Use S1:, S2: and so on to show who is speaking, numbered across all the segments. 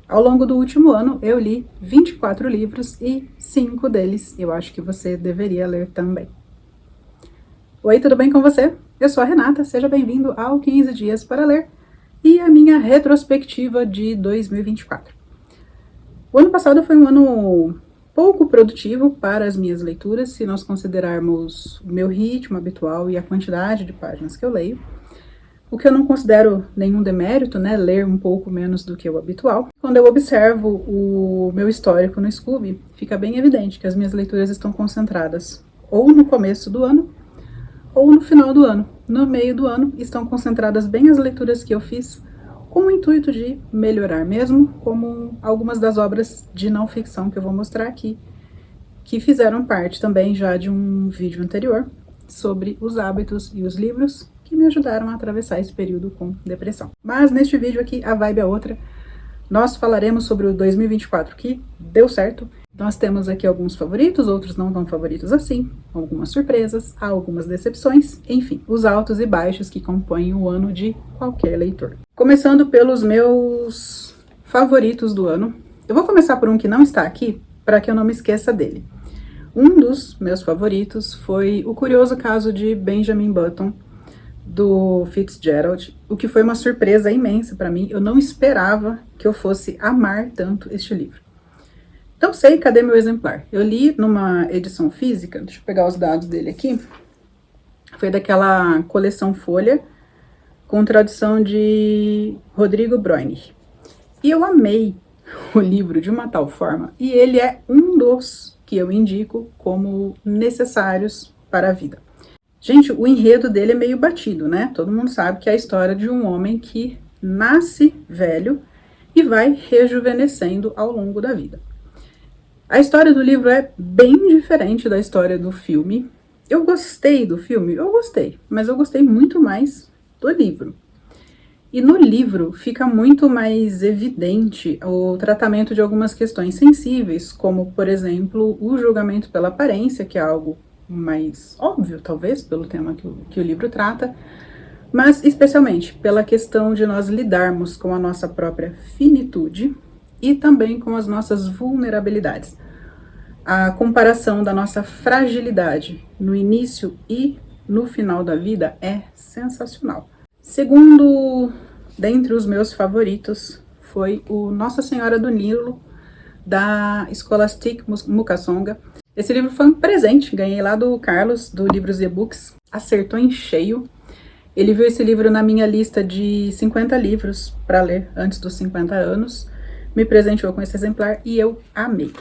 S1: Ao longo do último ano, eu li 24 livros e 5 deles eu acho que você deveria ler também. Oi, tudo bem com você? Eu sou a Renata, seja bem-vindo ao 15 Dias para Ler e a minha retrospectiva de 2024. O ano passado foi um ano pouco produtivo para as minhas leituras, se nós considerarmos o meu ritmo habitual e a quantidade de páginas que eu leio. O que eu não considero nenhum demérito, né, ler um pouco menos do que o habitual. Quando eu observo o meu histórico no Scooby, fica bem evidente que as minhas leituras estão concentradas ou no começo do ano, ou no final do ano. No meio do ano estão concentradas bem as leituras que eu fiz com o intuito de melhorar mesmo, como algumas das obras de não ficção que eu vou mostrar aqui, que fizeram parte também já de um vídeo anterior sobre os hábitos e os livros que me ajudaram a atravessar esse período com depressão. Mas neste vídeo aqui a vibe é outra. Nós falaremos sobre o 2024 que deu certo. Nós temos aqui alguns favoritos, outros não tão favoritos assim, algumas surpresas, algumas decepções, enfim, os altos e baixos que compõem o ano de qualquer leitor. Começando pelos meus favoritos do ano, eu vou começar por um que não está aqui, para que eu não me esqueça dele. Um dos meus favoritos foi O Curioso Caso de Benjamin Button, do Fitzgerald, o que foi uma surpresa imensa para mim. Eu não esperava que eu fosse amar tanto este livro. Não sei, cadê meu exemplar? Eu li numa edição física, deixa eu pegar os dados dele aqui, foi daquela coleção Folha, com tradução de Rodrigo Broiner. E eu amei o livro de uma tal forma, e ele é um dos que eu indico como necessários para a vida. Gente, o enredo dele é meio batido, né? Todo mundo sabe que é a história de um homem que nasce velho e vai rejuvenescendo ao longo da vida. A história do livro é bem diferente da história do filme. Eu gostei do filme? Eu gostei, mas eu gostei muito mais do livro. E no livro fica muito mais evidente o tratamento de algumas questões sensíveis, como, por exemplo, o julgamento pela aparência, que é algo mais óbvio, talvez, pelo tema que o livro trata, mas especialmente pela questão de nós lidarmos com a nossa própria finitude e também com as nossas vulnerabilidades. A comparação da nossa fragilidade no início e no final da vida é sensacional. Segundo, dentre os meus favoritos, foi o Nossa Senhora do Nilo, da Scholastic Mukasonga. Esse livro foi um presente, ganhei lá do Carlos, do Livros e Books, acertou em cheio. Ele viu esse livro na minha lista de 50 livros para ler antes dos 50 anos, me presenteou com esse exemplar e eu amei.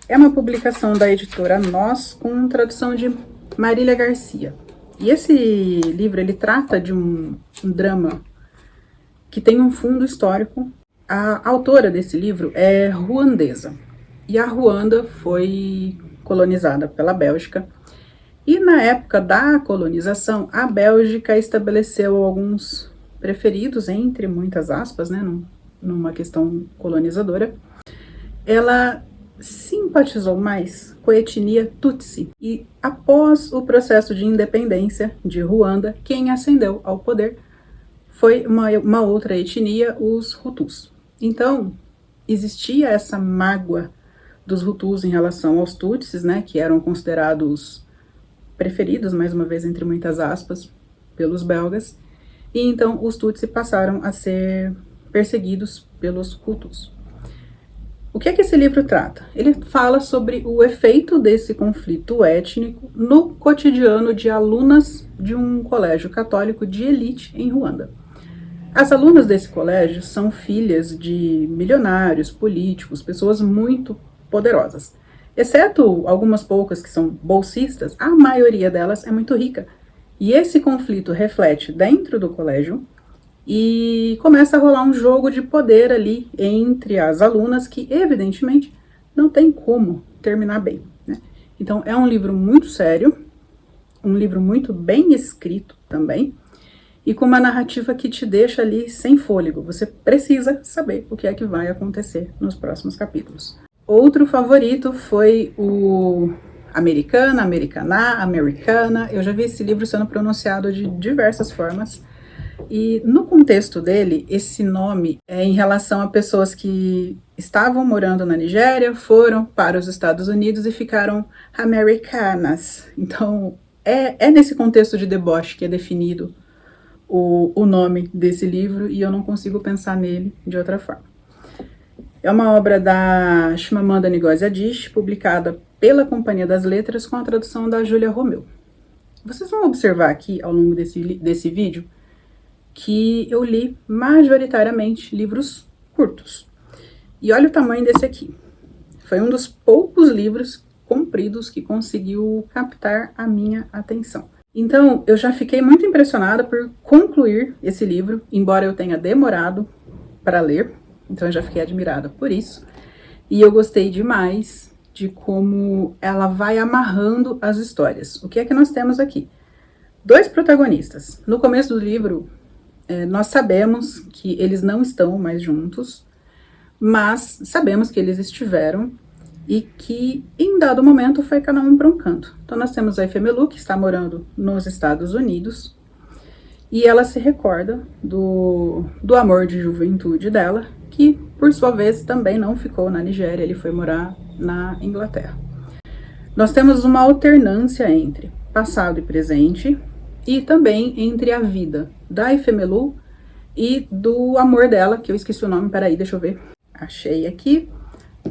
S1: É uma publicação da editora Nós, com tradução de Marília Garcia. E esse livro, ele trata de um drama que tem um fundo histórico. A autora desse livro é ruandesa. E a Ruanda foi colonizada pela Bélgica. E na época da colonização, a Bélgica estabeleceu alguns preferidos, entre muitas aspas, né, numa questão colonizadora. Ela simpatizou mais com a etnia Tutsi. E após o processo de independência de Ruanda, quem ascendeu ao poder foi uma outra etnia, os Hutus. Então, existia essa mágoa dos Hutus em relação aos Tutsis, né, que eram considerados preferidos, mais uma vez entre muitas aspas, pelos belgas, e então os Tutsi passaram a ser perseguidos pelos Hutus. O que é que esse livro trata? Ele fala sobre o efeito desse conflito étnico no cotidiano de alunas de um colégio católico de elite em Ruanda. As alunas desse colégio são filhas de milionários, políticos, pessoas muito poderosas. Exceto algumas poucas que são bolsistas, a maioria delas é muito rica. E esse conflito reflete dentro do colégio e começa a rolar um jogo de poder ali entre as alunas que, evidentemente, não tem como terminar bem, né? Então, é um livro muito sério, um livro muito bem escrito também, e com uma narrativa que te deixa ali sem fôlego. Você precisa saber o que é que vai acontecer nos próximos capítulos. Outro favorito foi o Americana. Eu já vi esse livro sendo pronunciado de diversas formas. E no contexto dele, esse nome é em relação a pessoas que estavam morando na Nigéria, foram para os Estados Unidos e ficaram americanas. Então, é nesse contexto de deboche que é definido o nome desse livro, e eu não consigo pensar nele de outra forma. É uma obra da Chimamanda Ngozi Adichie, publicada pela Companhia das Letras, com a tradução da Júlia Romeu. Vocês vão observar aqui, ao longo desse vídeo, que eu li majoritariamente livros curtos. E olha o tamanho desse aqui. Foi um dos poucos livros compridos que conseguiu captar a minha atenção. Então, eu já fiquei muito impressionada por concluir esse livro, embora eu tenha demorado para ler. Então, eu já fiquei admirada por isso. E eu gostei demais de como ela vai amarrando as histórias. O que é que nós temos aqui? 2 protagonistas. No começo do livro, nós sabemos que eles não estão mais juntos, mas sabemos que eles estiveram e que em dado momento foi cada um para um canto. Então nós temos a Efemelu, que está morando nos Estados Unidos, e ela se recorda do amor de juventude dela, que por sua vez também não ficou na Nigéria, ele foi morar na Inglaterra. Nós temos uma alternância entre passado e presente, e também entre a vida da Efemelu e do amor dela, que eu esqueci o nome, peraí, deixa eu ver. Achei aqui,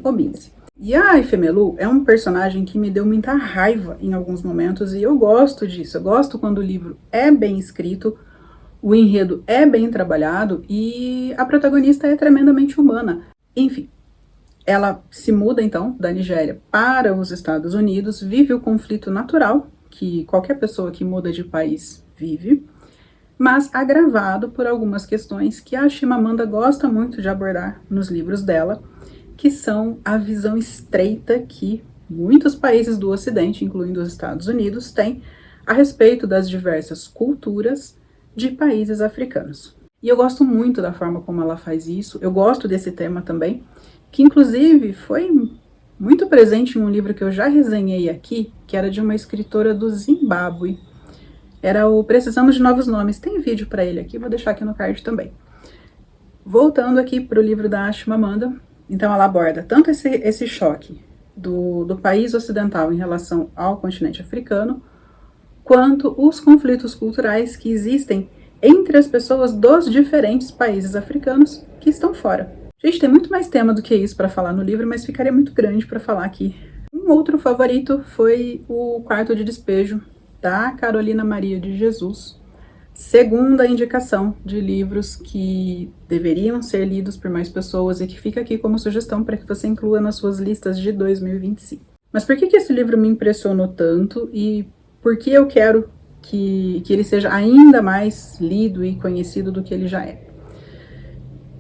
S1: Omise. E a Efemelu é um personagem que me deu muita raiva em alguns momentos, e eu gosto disso. Eu gosto quando o livro é bem escrito, o enredo é bem trabalhado e a protagonista é tremendamente humana. Enfim, ela se muda então da Nigéria para os Estados Unidos, vive o conflito natural que qualquer pessoa que muda de país vive, mas agravado por algumas questões que a Chimamanda gosta muito de abordar nos livros dela, que são a visão estreita que muitos países do Ocidente, incluindo os Estados Unidos, têm a respeito das diversas culturas de países africanos. E eu gosto muito da forma como ela faz isso, eu gosto desse tema também, que inclusive foi muito presente em um livro que eu já resenhei aqui, que era de uma escritora do Zimbábue. Era o Precisamos de Novos Nomes. Tem vídeo para ele aqui, vou deixar aqui no card também. Voltando aqui para o livro da Chimamanda, então ela aborda tanto esse choque do país ocidental em relação ao continente africano, quanto os conflitos culturais que existem entre as pessoas dos diferentes países africanos que estão fora. Gente, tem muito mais tema do que isso para falar no livro, mas ficaria muito grande para falar aqui. Um outro favorito foi o Quarto de Despejo, da Carolina Maria de Jesus, segunda indicação de livros que deveriam ser lidos por mais pessoas e que fica aqui como sugestão para que você inclua nas suas listas de 2025. Mas por que esse livro me impressionou tanto e por que eu quero que ele seja ainda mais lido e conhecido do que ele já é?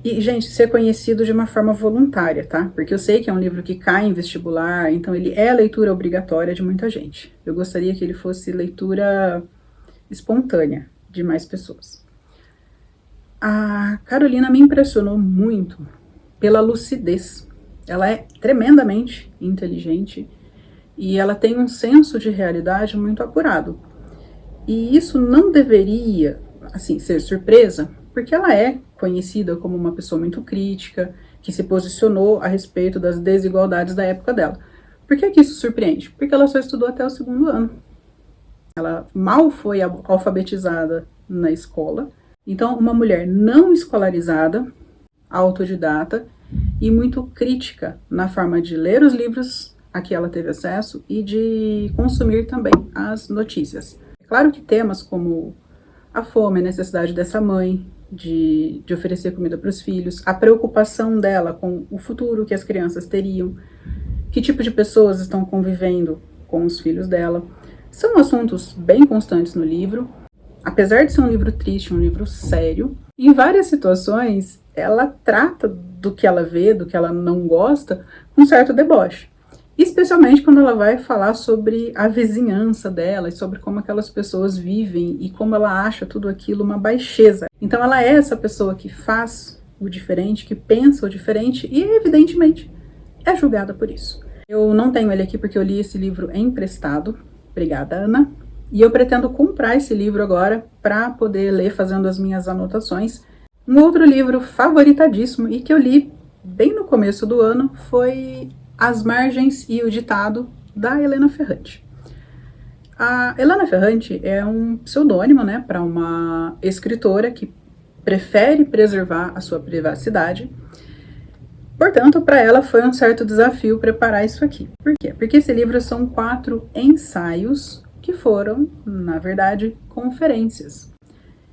S1: E, gente, ser conhecido de uma forma voluntária, tá? Porque eu sei que é um livro que cai em vestibular, então ele é leitura obrigatória de muita gente. Eu gostaria que ele fosse leitura espontânea de mais pessoas. A Carolina me impressionou muito pela lucidez. Ela é tremendamente inteligente e ela tem um senso de realidade muito apurado. E isso não deveria, assim, ser surpresa, porque ela é conhecida como uma pessoa muito crítica, que se posicionou a respeito das desigualdades da época dela. Por que isso surpreende? Porque ela só estudou até o 2º ano. Ela mal foi alfabetizada na escola. Então, uma mulher não escolarizada, autodidata e muito crítica na forma de ler os livros a que ela teve acesso e de consumir também as notícias. É claro que temas como a fome, a necessidade dessa mãe de oferecer comida para os filhos, a preocupação dela com o futuro que as crianças teriam, que tipo de pessoas estão convivendo com os filhos dela, são assuntos bem constantes no livro. Apesar de ser um livro triste, um livro sério, em várias situações ela trata do que ela vê, do que ela não gosta, com certo deboche. Especialmente quando ela vai falar sobre a vizinhança dela e sobre como aquelas pessoas vivem e como ela acha tudo aquilo uma baixeza. Então ela é essa pessoa que faz o diferente, que pensa o diferente e, evidentemente, é julgada por isso. Eu não tenho ele aqui porque eu li esse livro emprestado. Obrigada, Ana. e eu pretendo comprar esse livro agora para poder ler fazendo as minhas anotações. Um outro livro favoritadíssimo e que eu li bem no começo do ano foi As Margens e o Ditado, da Helena Ferrante. A Helena Ferrante é um pseudônimo, né, para uma escritora que prefere preservar a sua privacidade. Portanto, para ela foi um certo desafio preparar isso aqui. Por quê? Porque esse livro são 4 ensaios que foram, na verdade, conferências.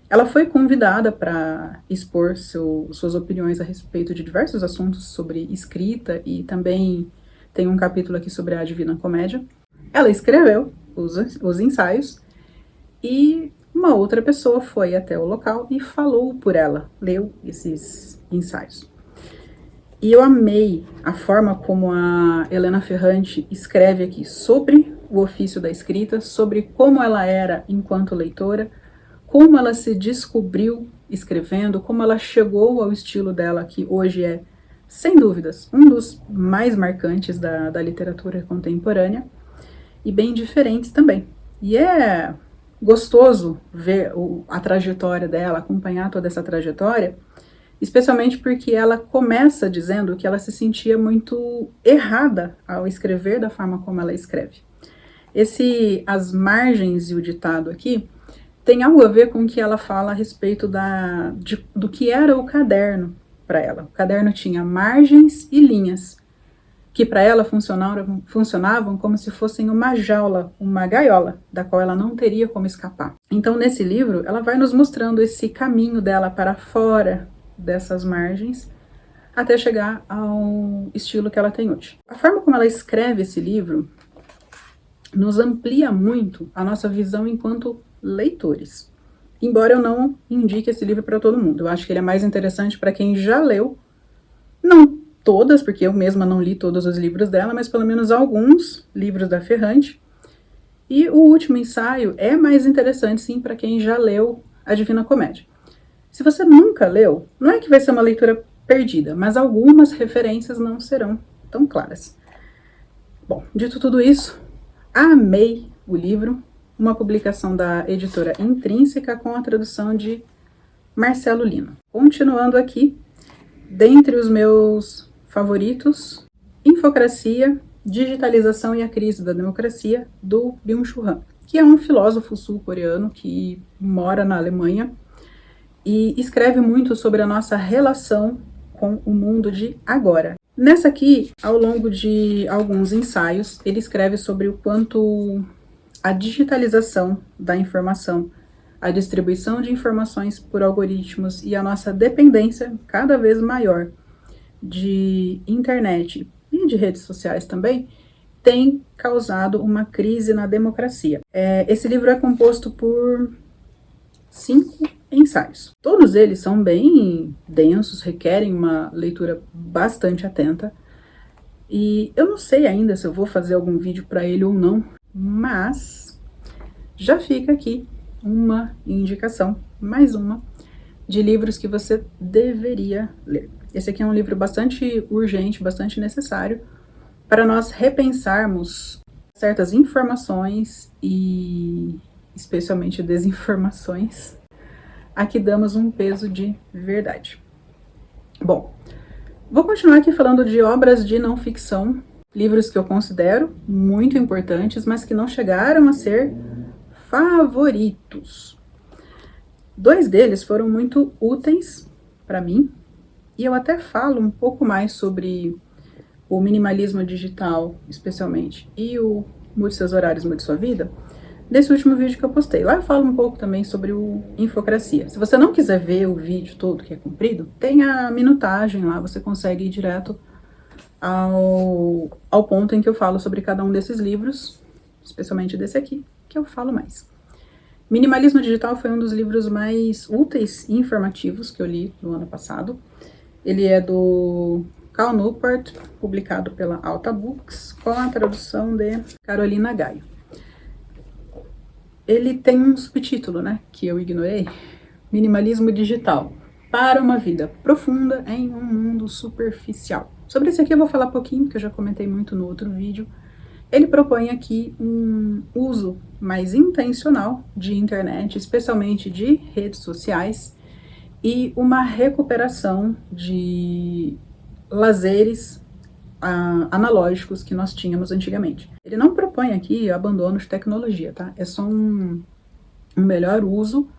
S1: Ela foi convidada para expor suas opiniões a respeito de diversos assuntos sobre escrita e também tem um capítulo aqui sobre a Divina Comédia. Ela escreveu os ensaios e uma outra pessoa foi até o local e falou por ela, leu esses ensaios. E eu amei a forma como a Helena Ferrante escreve aqui sobre o ofício da escrita, sobre como ela era enquanto leitora, como ela se descobriu escrevendo, como ela chegou ao estilo dela, que hoje é, sem dúvidas, um dos mais marcantes da literatura contemporânea, e bem diferentes também. E é gostoso ver a trajetória dela, acompanhar toda essa trajetória, especialmente porque ela começa dizendo que ela se sentia muito errada ao escrever da forma como ela escreve. As margens e o ditado aqui tem algo a ver com o que ela fala a respeito do que era o caderno para ela. O caderno tinha margens e linhas, que para ela funcionavam como se fossem uma jaula, uma gaiola, da qual ela não teria como escapar. Então, nesse livro, ela vai nos mostrando esse caminho dela para fora dessas margens, até chegar ao estilo que ela tem hoje. A forma como ela escreve esse livro nos amplia muito a nossa visão enquanto leitores. Embora eu não indique esse livro para todo mundo, eu acho que ele é mais interessante para quem já leu, não todas, porque eu mesma não li todos os livros dela, mas pelo menos alguns livros da Ferrante. E o último ensaio é mais interessante, sim, para quem já leu a Divina Comédia. Se você nunca leu, não é que vai ser uma leitura perdida, mas algumas referências não serão tão claras. Bom, dito tudo isso, amei o livro, uma publicação da editora Intrínseca com a tradução de Marcelo Lino. Continuando aqui, dentre os meus favoritos, Infocracia, Digitalização e a Crise da Democracia, do Byung-Chul Han, que é um filósofo sul-coreano que mora na Alemanha e escreve muito sobre a nossa relação com o mundo de agora. Nessa aqui, ao longo de alguns ensaios, ele escreve sobre o quanto a digitalização da informação, a distribuição de informações por algoritmos e a nossa dependência cada vez maior de internet e de redes sociais também, tem causado uma crise na democracia. Esse livro é composto por 5 ensaios. Todos eles são bem densos, requerem uma leitura bastante atenta. E eu não sei ainda se eu vou fazer algum vídeo para ele ou não, mas já fica aqui uma indicação, mais uma, de livros que você deveria ler. Esse aqui é um livro bastante urgente, bastante necessário, para nós repensarmos certas informações e especialmente desinformações a que damos um peso de verdade. Bom, vou continuar aqui falando de obras de não ficção, livros que eu considero muito importantes, mas que não chegaram a ser favoritos. 2 deles foram muito úteis para mim, e eu até falo um pouco mais sobre o minimalismo digital, especialmente, e o Mude Seus Horários, Mude Sua Vida, nesse último vídeo que eu postei. Lá eu falo um pouco também sobre o Infocracia. Se você não quiser ver o vídeo todo, que é comprido, tem a minutagem lá, você consegue ir direto ao ponto em que eu falo sobre cada um desses livros, especialmente desse aqui, que eu falo mais. Minimalismo Digital foi um dos livros mais úteis e informativos que eu li no ano passado. Ele é do Cal Newport, publicado pela Alta Books, com a tradução de Carolina Gaio. Ele tem um subtítulo, né, que eu ignorei, Minimalismo Digital, para uma vida profunda em um mundo superficial. Sobre esse aqui eu vou falar pouquinho, porque eu já comentei muito no outro vídeo. Ele propõe aqui um uso mais intencional de internet, especialmente de redes sociais, e uma recuperação de lazeres analógicos que nós tínhamos antigamente. Ele não propõe aqui abandono de tecnologia, tá? É só um melhor uso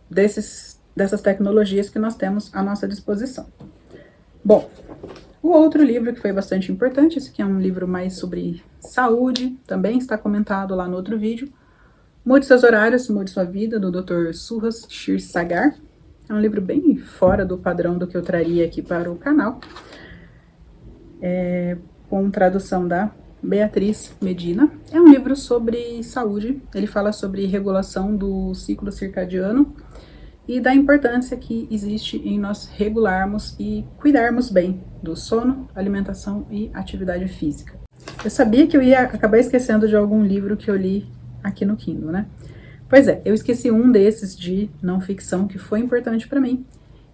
S1: dessas tecnologias que nós temos à nossa disposição. Bom, o outro livro que foi bastante importante, esse aqui é um livro mais sobre saúde, também está comentado lá no outro vídeo, Mude Seus Horários, Mude Sua Vida, do Dr. Suhas Ksirsagar. É um livro bem fora do padrão do que eu traria aqui para o canal, com tradução da Beatriz Medina. É um livro sobre saúde, ele fala sobre regulação do ciclo circadiano e da importância que existe em nós regularmos e cuidarmos bem do sono, alimentação e atividade física. Eu sabia que eu ia acabar esquecendo de algum livro que eu li aqui no Kindle, né? Pois é, eu esqueci um desses de não ficção que foi importante para mim,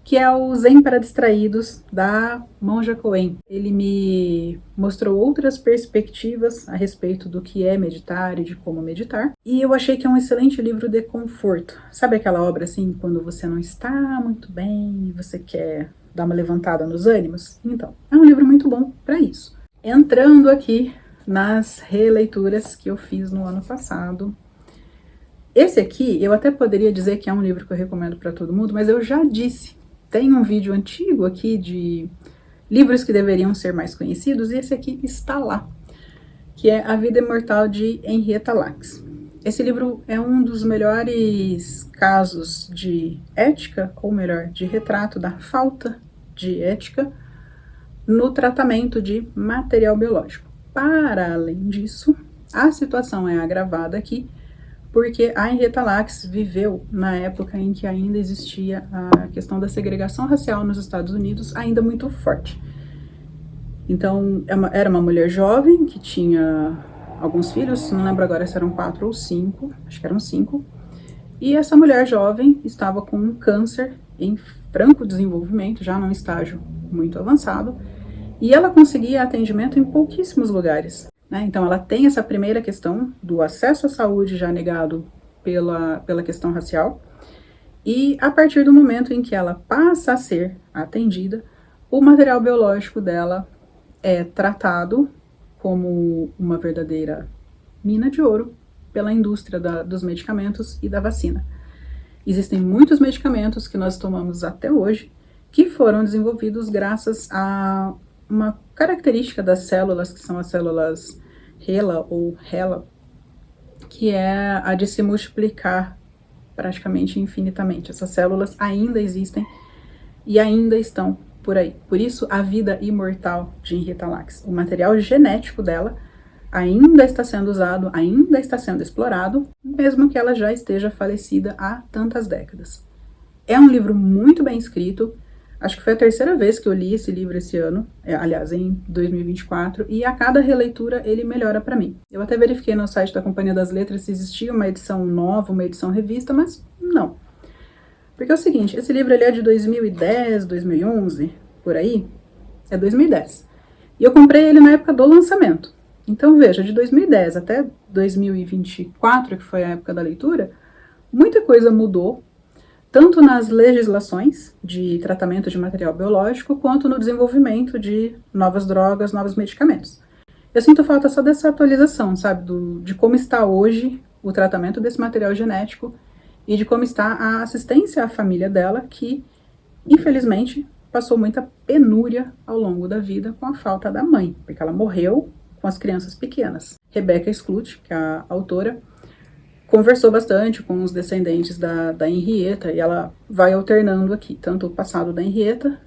S1: que é o Zen para Distraídos, da Monja Coen. Ele me mostrou outras perspectivas a respeito do que é meditar e de como meditar. E eu achei que é um excelente livro de conforto. Sabe aquela obra assim, quando você não está muito bem e você quer dar uma levantada nos ânimos? Então, é um livro muito bom para isso. Entrando aqui nas releituras que eu fiz no ano passado. Esse aqui, eu até poderia dizer que é um livro que eu recomendo para todo mundo, mas eu já disse. Tem um vídeo antigo aqui de livros que deveriam ser mais conhecidos, e esse aqui está lá, que é A Vida Imortal, de Henrietta Lacks. Esse livro é um dos melhores casos de ética, ou melhor, de retrato da falta de ética no tratamento de material biológico. Para além disso, a situação é agravada aqui, porque a Henrietta Lacks viveu na época em que ainda existia a questão da segregação racial nos Estados Unidos, ainda muito forte. Então, era uma mulher jovem que tinha alguns filhos, não lembro agora se eram 4 ou 5, acho que eram 5, e essa mulher jovem estava com um câncer em franco desenvolvimento, já num estágio muito avançado, e ela conseguia atendimento em pouquíssimos lugares. Então, ela tem essa primeira questão do acesso à saúde já negado pela questão racial, e a partir do momento em que ela passa a ser atendida, o material biológico dela é tratado como uma verdadeira mina de ouro pela indústria dos medicamentos e da vacina. Existem muitos medicamentos que nós tomamos até hoje que foram desenvolvidos graças a uma característica das células, que são as células HeLa ou HeLa, que é a de se multiplicar praticamente infinitamente. Essas células ainda existem e ainda estão por aí. Por isso, a vida imortal de Henrietta Lacks. O material genético dela ainda está sendo usado, ainda está sendo explorado, mesmo que ela já esteja falecida há tantas décadas. É um livro muito bem escrito. Acho que foi a terceira vez que eu li esse livro esse ano, aliás, em 2024, e a cada releitura ele melhora para mim. Eu até verifiquei no site da Companhia das Letras se existia uma edição nova, uma edição revista, mas não. Porque é o seguinte, esse livro ele é de 2010, 2011, por aí, é 2010. E eu comprei ele na época do lançamento. Então veja, de 2010 até 2024, que foi a época da leitura, muita coisa mudou, tanto nas legislações de tratamento de material biológico, quanto no desenvolvimento de novas drogas, novos medicamentos. Eu sinto falta só dessa atualização, sabe, de como está hoje o tratamento desse material genético e de como está a assistência à família dela, que, infelizmente, passou muita penúria ao longo da vida com a falta da mãe, porque ela morreu com as crianças pequenas. Rebecca Skloot, que é a autora, conversou bastante com os descendentes da Henrietta, e ela vai alternando aqui, tanto o passado da Henrietta,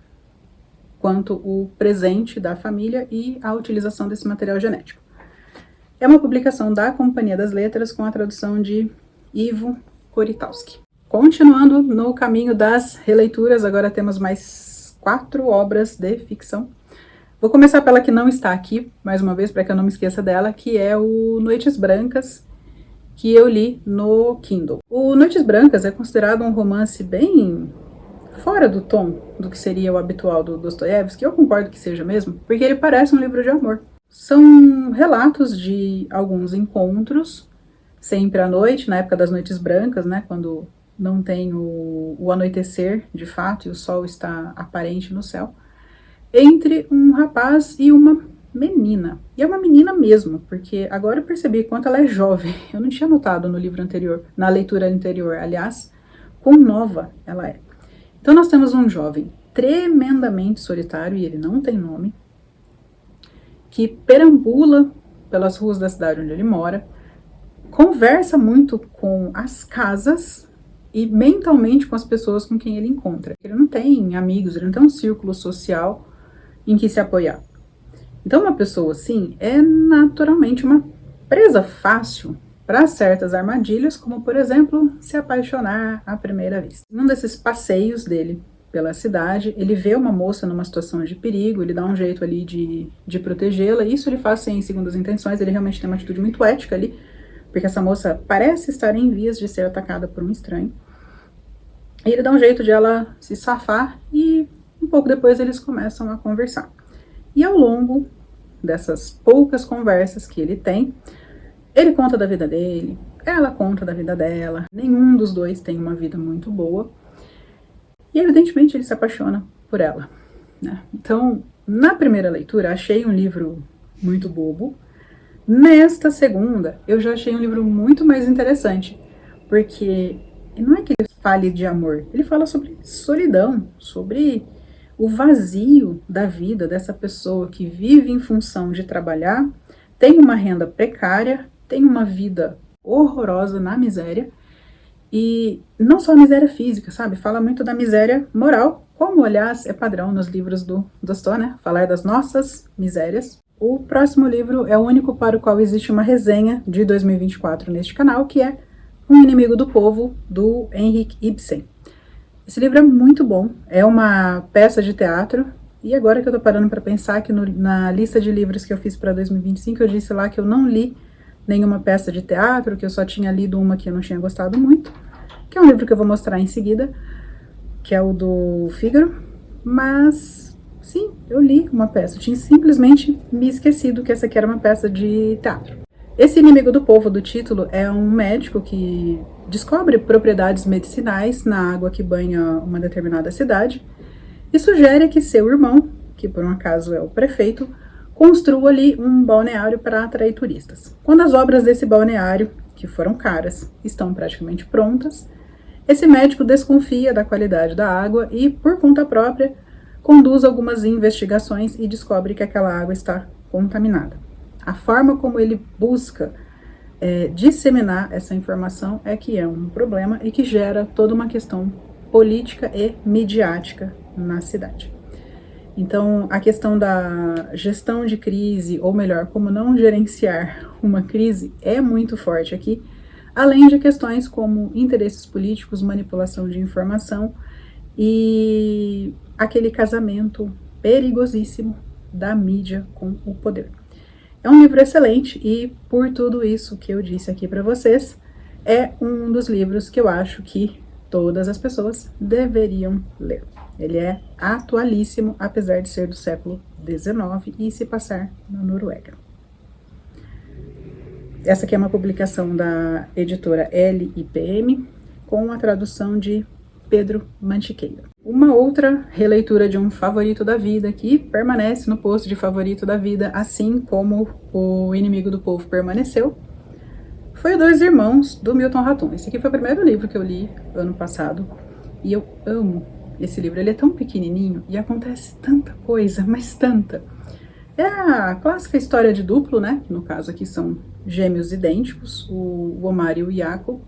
S1: quanto o presente da família e a utilização desse material genético. É uma publicação da Companhia das Letras com a tradução de Ivo Koritowski. Continuando no caminho das releituras, agora temos mais 4 obras de ficção. Vou começar pela que não está aqui, mais uma vez, para que eu não me esqueça dela, que é o Noites Brancas, que eu li no Kindle. O Noites Brancas é considerado um romance bem fora do tom do que seria o habitual do Dostoiévski. Eu concordo que seja mesmo, porque ele parece um livro de amor. São relatos de alguns encontros, sempre à noite, na época das noites brancas, né, quando não tem o anoitecer de fato e o sol está aparente no céu, entre um rapaz e uma menina. E é uma menina mesmo, porque agora eu percebi quanto ela é jovem. Eu não tinha notado no livro anterior, na leitura anterior, aliás, quão nova ela é. Então nós temos um jovem tremendamente solitário, e ele não tem nome, que perambula pelas ruas da cidade onde ele mora, conversa muito com as casas e mentalmente com as pessoas com quem ele encontra. Ele não tem amigos, ele não tem um círculo social em que se apoiar. Então uma pessoa assim é naturalmente uma presa fácil para certas armadilhas, como por exemplo, se apaixonar à primeira vista. Num desses passeios dele pela cidade, ele vê uma moça numa situação de perigo, ele dá um jeito ali de protegê-la. Isso ele faz sem segundas intenções, ele realmente tem uma atitude muito ética ali, porque essa moça parece estar em vias de ser atacada por um estranho. E ele dá um jeito de ela se safar e um pouco depois eles começam a conversar. E ao longo dessas poucas conversas que ele tem, ele conta da vida dele, ela conta da vida dela, nenhum dos dois tem uma vida muito boa. E evidentemente ele se apaixona por ela, né? Então, na primeira leitura, achei um livro muito bobo. Nesta segunda, eu já achei um livro muito mais interessante, porque não é que ele fale de amor, ele fala sobre solidão, sobre o vazio da vida dessa pessoa que vive em função de trabalhar, tem uma renda precária, tem uma vida horrorosa na miséria, e não só a miséria física, sabe? Fala muito da miséria moral, como, aliás, é padrão nos livros do Dostoiévski, né? Falar das nossas misérias. O próximo livro é o único para o qual existe uma resenha de 2024 neste canal, que é Um Inimigo do Povo, do Henrik Ibsen. Esse livro é muito bom, é uma peça de teatro, e agora que eu tô parando para pensar que na lista de livros que eu fiz para 2025, eu disse lá que eu não li nenhuma peça de teatro, que eu só tinha lido uma que eu não tinha gostado muito, que é um livro que eu vou mostrar em seguida, que é o do Fígaro, mas sim, eu li uma peça, eu tinha simplesmente me esquecido que essa aqui era uma peça de teatro. Esse Inimigo do Povo, do título, é um médico que descobre propriedades medicinais na água que banha uma determinada cidade e sugere que seu irmão, que por um acaso é o prefeito, construa ali um balneário para atrair turistas. Quando as obras desse balneário, que foram caras, estão praticamente prontas, esse médico desconfia da qualidade da água e, por conta própria, conduz algumas investigações e descobre que aquela água está contaminada. A forma como ele busca disseminar essa informação é que é um problema e que gera toda uma questão política e midiática na cidade. Então, a questão da gestão de crise, ou melhor, como não gerenciar uma crise, é muito forte aqui, além de questões como interesses políticos, manipulação de informação e aquele casamento perigosíssimo da mídia com o poder. É um livro excelente e, por tudo isso que eu disse aqui para vocês, é um dos livros que eu acho que todas as pessoas deveriam ler. Ele é atualíssimo, apesar de ser do século XIX e se passar na Noruega. Essa aqui é uma publicação da editora LIPM, com a tradução de Pedro Mantiqueira. Uma outra releitura de um favorito da vida, que permanece no posto de favorito da vida, assim como O Inimigo do Povo permaneceu, foi o Dois Irmãos, do Milton Ratum. Esse aqui foi o primeiro livro que eu li ano passado, e eu amo esse livro. Ele é tão pequenininho e acontece tanta coisa, mas tanta. É a clássica história de duplo, né? No caso aqui são gêmeos idênticos, o Omar e o Jacob.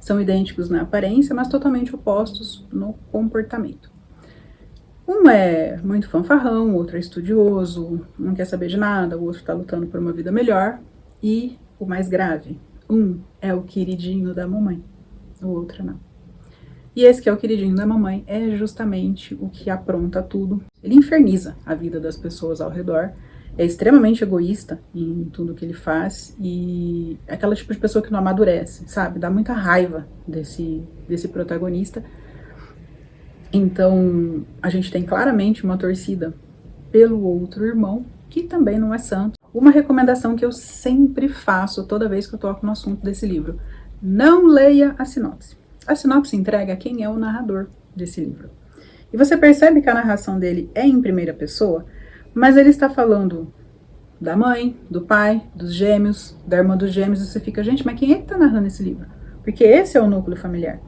S1: São idênticos na aparência, mas totalmente opostos no comportamento. Um é muito fanfarrão, o outro é estudioso, não quer saber de nada, o outro está lutando por uma vida melhor. E o mais grave, um é o queridinho da mamãe, o outro não. E esse que é o queridinho da mamãe é justamente o que apronta tudo. Ele inferniza a vida das pessoas ao redor, é extremamente egoísta em tudo que ele faz e é aquela tipo de pessoa que não amadurece, sabe? Dá muita raiva desse protagonista. Então, a gente tem claramente uma torcida pelo outro irmão, que também não é santo. Uma recomendação que eu sempre faço toda vez que eu toco no assunto desse livro: não leia a sinopse. A sinopse entrega quem é o narrador desse livro. E você percebe que a narração dele é em primeira pessoa, mas ele está falando da mãe, do pai, dos gêmeos, da irmã dos gêmeos, e você fica, gente, mas quem é que está narrando esse livro? Porque esse é o núcleo familiar.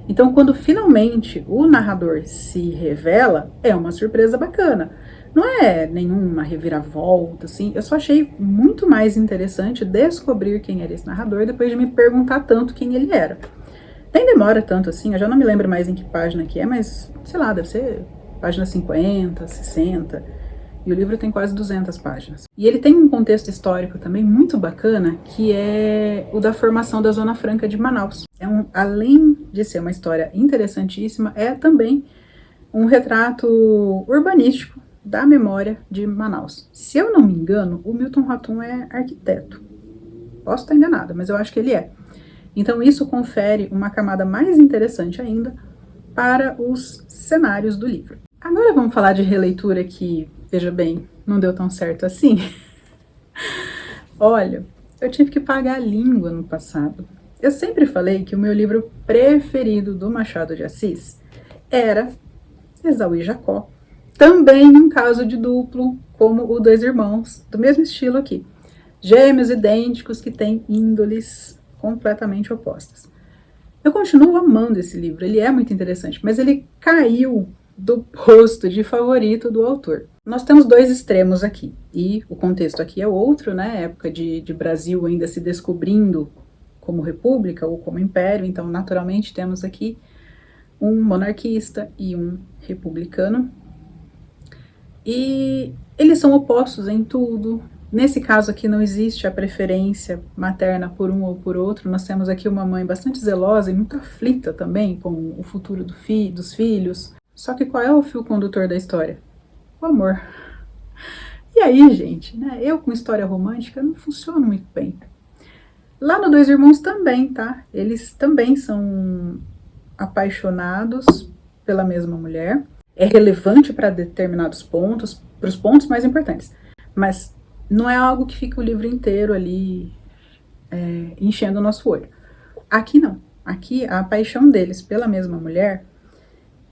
S1: Então, quando finalmente o narrador se revela, é uma surpresa bacana. Não é nenhuma reviravolta, assim. Eu só achei muito mais interessante descobrir quem era esse narrador depois de me perguntar tanto quem ele era. Nem demora tanto assim, eu já não me lembro mais em que página que é, mas, sei lá, deve ser página 50, 60... E o livro tem quase 200 páginas. E ele tem um contexto histórico também muito bacana, que é o da formação da Zona Franca de Manaus. Além de ser uma história interessantíssima, é também um retrato urbanístico da memória de Manaus. Se eu não me engano, o Milton Ratum é arquiteto. Posso estar enganada, mas eu acho que ele é. Então isso confere uma camada mais interessante ainda para os cenários do livro. Agora vamos falar de releitura que, veja bem, não deu tão certo assim. Olha, eu tive que pagar a língua no passado. Eu sempre falei que o meu livro preferido do Machado de Assis era Esaú e Jacó. Também um caso de duplo, como o Dois Irmãos, do mesmo estilo aqui. Gêmeos idênticos que têm índoles completamente opostas. Eu continuo amando esse livro, ele é muito interessante, mas ele caiu do posto de favorito do autor. Nós temos dois extremos aqui, e o contexto aqui é outro, né? Época de Brasil ainda se descobrindo como república ou como império, então naturalmente temos aqui um monarquista e um republicano, e eles são opostos em tudo. Nesse caso aqui não existe a preferência materna por um ou por outro, nós temos aqui uma mãe bastante zelosa e muito aflita também com o futuro dos filhos. Só que qual é o fio condutor da história? O amor. E aí, gente, né? Eu com história romântica não funciono muito bem. Lá no Dois Irmãos também, tá? Eles também são apaixonados pela mesma mulher. É relevante para determinados pontos, para os pontos mais importantes. Mas não é algo que fica o livro inteiro ali enchendo o nosso olho. Aqui não. Aqui a paixão deles pela mesma mulher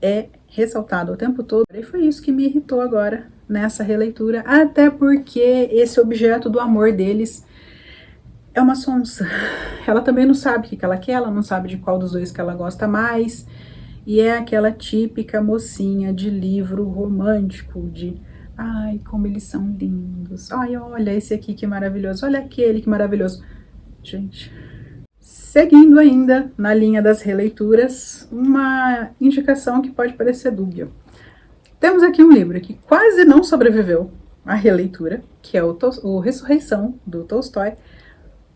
S1: é ressaltado o tempo todo, e foi isso que me irritou agora nessa releitura, até porque esse objeto do amor deles é uma sonsa. Ela também não sabe o que ela quer, ela não sabe de qual dos dois que ela gosta mais, e é aquela típica mocinha de livro romântico, de ai, como eles são lindos, ai, olha esse aqui que maravilhoso, olha aquele que maravilhoso. Gente, seguindo ainda na linha das releituras, uma indicação que pode parecer dúbia. Temos aqui um livro que quase não sobreviveu à releitura, que é o Ressurreição, do Tolstói,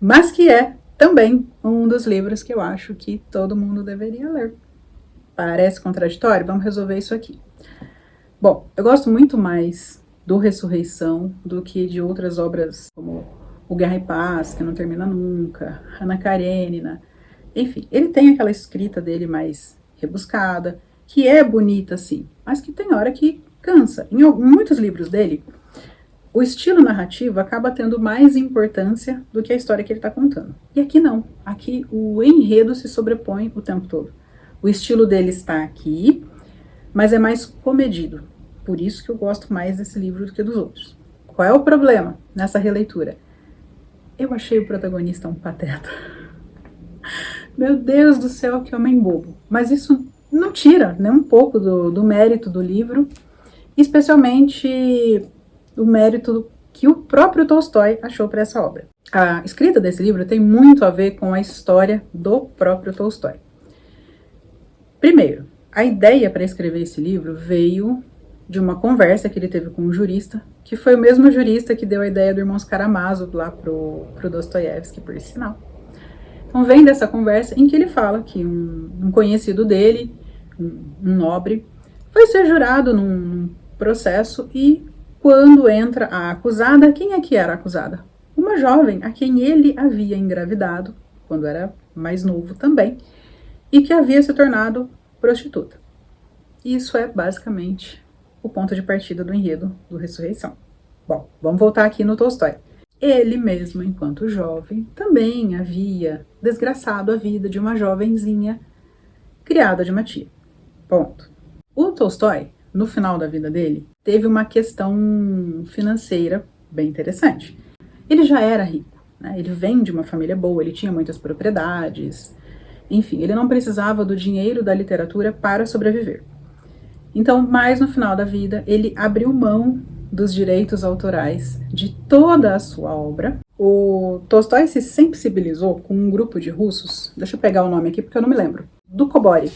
S1: mas que é também um dos livros que eu acho que todo mundo deveria ler. Parece contraditório? Vamos resolver isso aqui. Bom, eu gosto muito mais do Ressurreição do que de outras obras como O Guerra e Paz, que não termina nunca, Ana Karenina. Enfim, ele tem aquela escrita dele mais rebuscada, que é bonita sim, mas que tem hora que cansa. Em muitos livros dele, o estilo narrativo acaba tendo mais importância do que a história que ele está contando. E aqui não. Aqui o enredo se sobrepõe o tempo todo. O estilo dele está aqui, mas é mais comedido. Por isso que eu gosto mais desse livro do que dos outros. Qual é o problema nessa releitura? Eu achei o protagonista um pateta. Meu Deus do céu, que homem bobo. Mas isso não tira nem um pouco do mérito do livro, especialmente o mérito que o próprio Tolstói achou para essa obra. A escrita desse livro tem muito a ver com a história do próprio Tolstói. Primeiro, a ideia para escrever esse livro veio de uma conversa que ele teve com um jurista, que foi o mesmo jurista que deu a ideia do Irmãos Karamazov lá pro Dostoiévski, por sinal. Então vem dessa conversa em que ele fala que um conhecido dele, um nobre, foi ser jurado num processo e quando entra a acusada, quem é que era a acusada? Uma jovem a quem ele havia engravidado, quando era mais novo também, e que havia se tornado prostituta. Isso é basicamente o ponto de partida do enredo do Ressurreição. Bom, vamos voltar aqui no Tolstói. ele mesmo, enquanto jovem, também havia desgraçado a vida de uma jovenzinha criada de uma tia. Ponto. O Tolstói, no final da vida dele, teve uma questão financeira bem interessante. Ele já era rico, né? Ele vem de uma família boa, ele tinha muitas propriedades, enfim, ele não precisava do dinheiro da literatura para sobreviver. Então, mais no final da vida, ele abriu mão dos direitos autorais de toda a sua obra. O Tolstói se sensibilizou com um grupo de russos, deixa eu pegar o nome aqui porque eu não me lembro, do Kobori,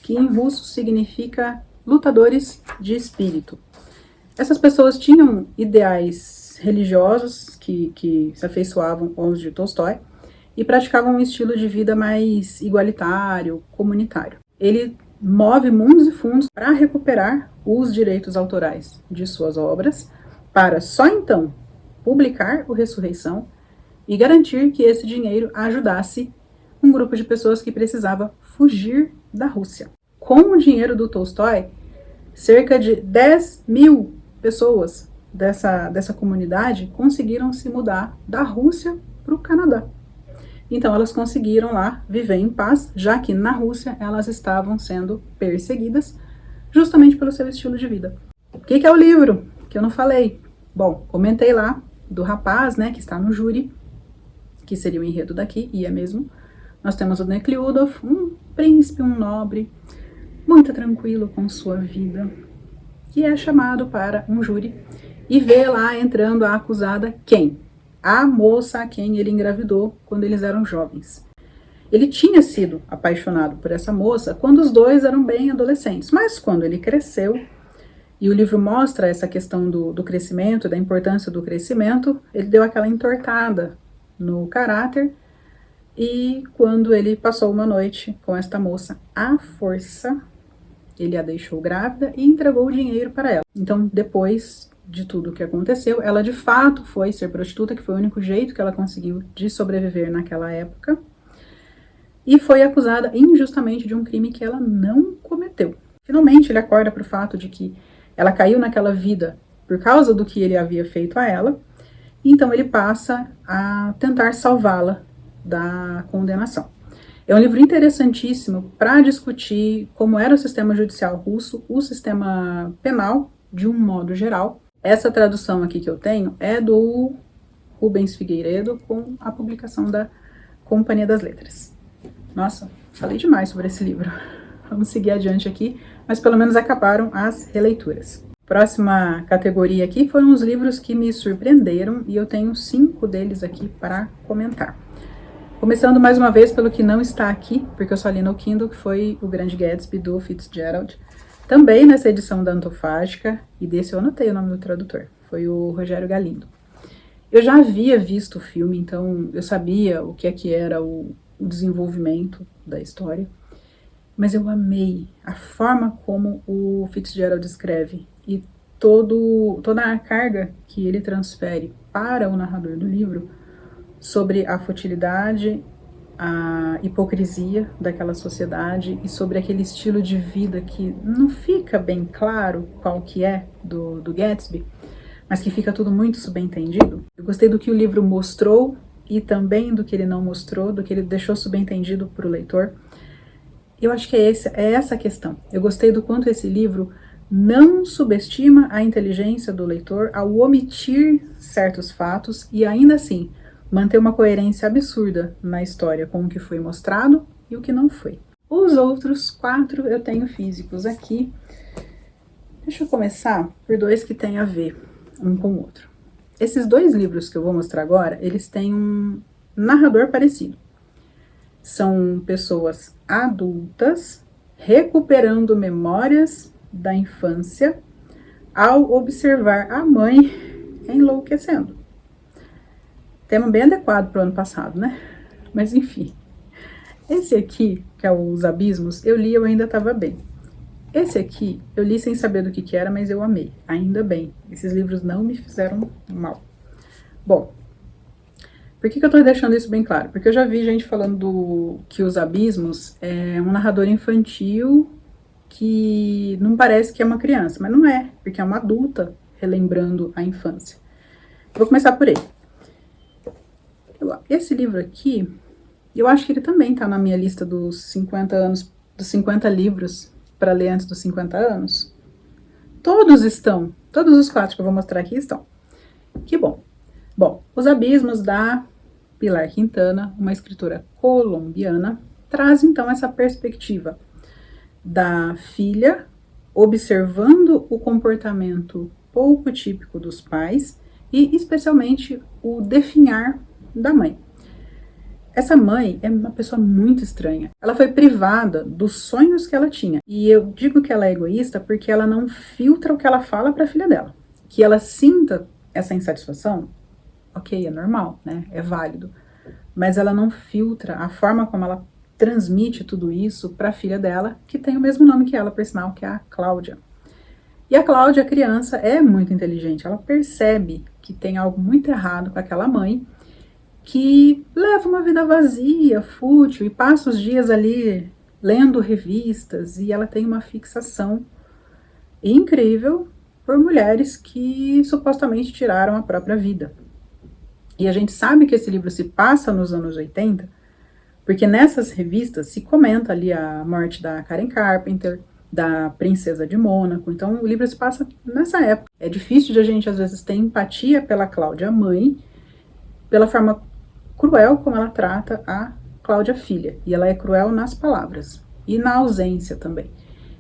S1: que em russo significa lutadores de espírito. Essas pessoas tinham ideais religiosos que se afeiçoavam aos de Tolstói e praticavam um estilo de vida mais igualitário, comunitário. Ele move mundos e fundos para recuperar os direitos autorais de suas obras, para só então publicar o Ressurreição e garantir que esse dinheiro ajudasse um grupo de pessoas que precisava fugir da Rússia. Com o dinheiro do Tolstói, cerca de 10 mil pessoas dessa comunidade conseguiram se mudar da Rússia para o Canadá. Então elas conseguiram lá viver em paz, já que na Rússia elas estavam sendo perseguidas justamente pelo seu estilo de vida. O que é o livro? Que eu não falei. Bom, comentei lá do rapaz, né, que está no júri, que seria o enredo daqui, e é mesmo. Nós temos o Nekhlyudov, um príncipe, um nobre, muito tranquilo com sua vida, que é chamado para um júri e vê lá entrando a acusada quem? A moça a quem ele engravidou quando eles eram jovens. Ele tinha sido apaixonado por essa moça quando os dois eram bem adolescentes, mas quando ele cresceu, e o livro mostra essa questão do crescimento, da importância do crescimento, ele deu aquela entortada no caráter, e quando ele passou uma noite com esta moça à força, ele a deixou grávida e entregou o dinheiro para ela. Então, depois de tudo o que aconteceu, ela de fato foi ser prostituta, que foi o único jeito que ela conseguiu de sobreviver naquela época, e foi acusada injustamente de um crime que ela não cometeu. Finalmente, ele acorda para o fato de que ela caiu naquela vida por causa do que ele havia feito a ela, então ele passa a tentar salvá-la da condenação. É um livro interessantíssimo para discutir como era o sistema judicial russo, o sistema penal, de um modo geral. Essa tradução aqui que eu tenho é do Rubens Figueiredo, com a publicação da Companhia das Letras. Nossa, falei demais sobre esse livro. Vamos seguir adiante aqui, mas pelo menos acabaram as releituras. Próxima categoria aqui foram os livros que me surpreenderam, e eu tenho 5 deles aqui para comentar. Começando mais uma vez pelo que não está aqui, porque eu só li no Kindle, que foi O Grande Gatsby, do Fitzgerald. Também nessa edição da Antofágica, e desse eu anotei o nome do tradutor, foi o Rogério Galindo. Eu já havia visto o filme, então eu sabia o que é que era o desenvolvimento da história, mas eu amei a forma como o Fitzgerald escreve e toda a carga que ele transfere para o narrador do livro sobre a futilidade, a hipocrisia daquela sociedade e sobre aquele estilo de vida que não fica bem claro qual que é do Gatsby, mas que fica tudo muito subentendido. Eu gostei do que o livro mostrou e também do que ele não mostrou, do que ele deixou subentendido para o leitor. Eu acho que é essa a questão. Eu gostei do quanto esse livro não subestima a inteligência do leitor ao omitir certos fatos e ainda assim manter uma coerência absurda na história com o que foi mostrado e o que não foi. Os outros 4 eu tenho físicos aqui. Deixa eu começar por 2 que têm a ver um com o outro. Esses 2 livros que eu vou mostrar agora, eles têm um narrador parecido. São pessoas adultas recuperando memórias da infância ao observar a mãe enlouquecendo. Tema bem adequado para o ano passado, né? Mas enfim. Esse aqui, que é Os Abismos, eu li e eu ainda estava bem. Esse aqui, eu li sem saber do que era, mas eu amei. Ainda bem. Esses livros não me fizeram mal. Bom, por que eu tô deixando isso bem claro? Porque eu já vi gente falando que Os Abismos é um narrador infantil que não parece que é uma criança, mas não é, porque é uma adulta relembrando a infância. Vou começar por ele. Esse livro aqui, eu acho que ele também está na minha lista dos 50 anos, dos 50 livros para ler antes dos 50 anos. Todos estão, todos os 4 que eu vou mostrar aqui estão. Que bom. Bom, Os Abismos, da Pilar Quintana, uma escritora colombiana, traz então essa perspectiva da filha observando o comportamento pouco típico dos pais e especialmente o definhar da mãe. Essa mãe é uma pessoa muito estranha. Ela foi privada dos sonhos que ela tinha. E eu digo que ela é egoísta porque ela não filtra o que ela fala para a filha dela. Que ela sinta essa insatisfação, ok, é normal, né? É válido. Mas ela não filtra a forma como ela transmite tudo isso para a filha dela, que tem o mesmo nome que ela, por sinal, que é a Cláudia. E a Cláudia, a criança, é muito inteligente. Ela percebe que tem algo muito errado com aquela mãe, que leva uma vida vazia, fútil, e passa os dias ali lendo revistas, e ela tem uma fixação incrível por mulheres que supostamente tiraram a própria vida. E a gente sabe que esse livro se passa nos anos 80, porque nessas revistas se comenta ali a morte da Karen Carpenter, da Princesa de Mônaco. Então o livro se passa nessa época. É difícil de a gente às vezes ter empatia pela Cláudia mãe, pela forma cruel como ela trata a Cláudia filha. E ela é cruel nas palavras e na ausência também.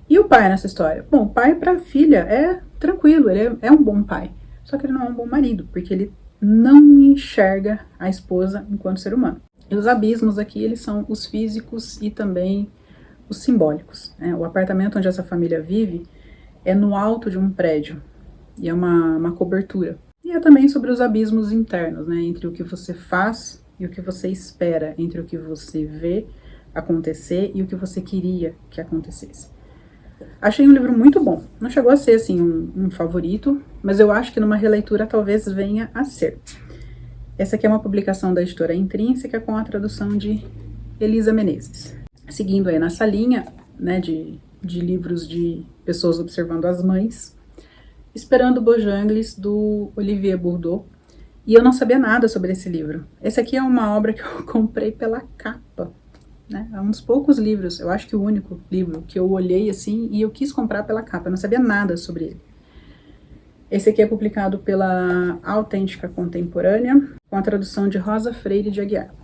S1: E o pai nessa história? Bom, o pai para a filha é tranquilo, ele é um bom pai. Só que ele não é um bom marido, porque ele não enxerga a esposa enquanto ser humano. E os abismos aqui, eles são os físicos e também os simbólicos, né? O apartamento onde essa família vive é no alto de um prédio, e é uma cobertura. E é também sobre os abismos internos, né? Entre o que você faz e o que você espera, entre o que você vê acontecer e o que você queria que acontecesse. Achei um livro muito bom. Não chegou a ser, assim, um favorito, mas eu acho que numa releitura talvez venha a ser. Essa aqui é uma publicação da editora Intrínseca com a tradução de Elisa Menezes. Seguindo aí nessa linha, né, de livros de pessoas observando as mães, Esperando Bojangles, do Olivier Bourdeau. E eu não sabia nada sobre esse livro. Esse aqui é uma obra que eu comprei pela capa, né? É um dos poucos livros, eu acho que o único livro que eu olhei assim e eu quis comprar pela capa, eu não sabia nada sobre ele. Esse aqui é publicado pela Autêntica Contemporânea, com a tradução de Rosa Freire de Aguiar.